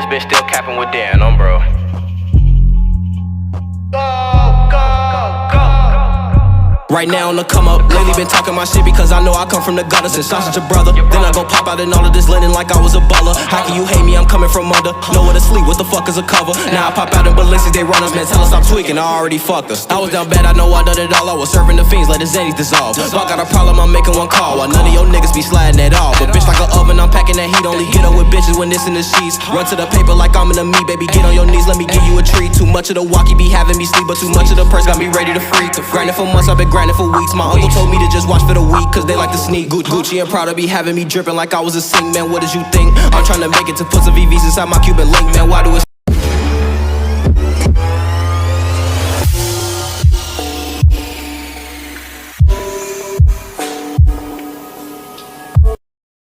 bitch still capping with Dan, bro. Right now on the come up, lately been talking my shit because I know I come from the gutter since I'm such a brother. Then I go pop out in all of this linen like I was a baller. How can you hate me? I'm coming from under. Nowhere to sleep, what the fuck is a cover? Now I pop out in Balenciagas, they run us, man, tell us stop tweaking, I already fucked us. I was down bad, I know I done it all, I was serving the fiends, let the Zennies dissolve. If I got a problem, I'm making one call, while none of your niggas be sliding at all. But bitch like an oven, I'm packing that heat, only get up with bitches when it's in the sheets. Run to the paper like I'm in the meat, baby, get on your knees, let me give you a treat. Too much of the walkie be having me sleep, but too much of the purse got me ready to freak. Grinding for months, I've been grinding for weeks. My uncle told me to just watch for the week, cause they like to sneak. Gucci and Prada be having me dripping like I was a sing, man, what did you think? I'm trying to make it to put some VVs inside my Cuban link, man, why do it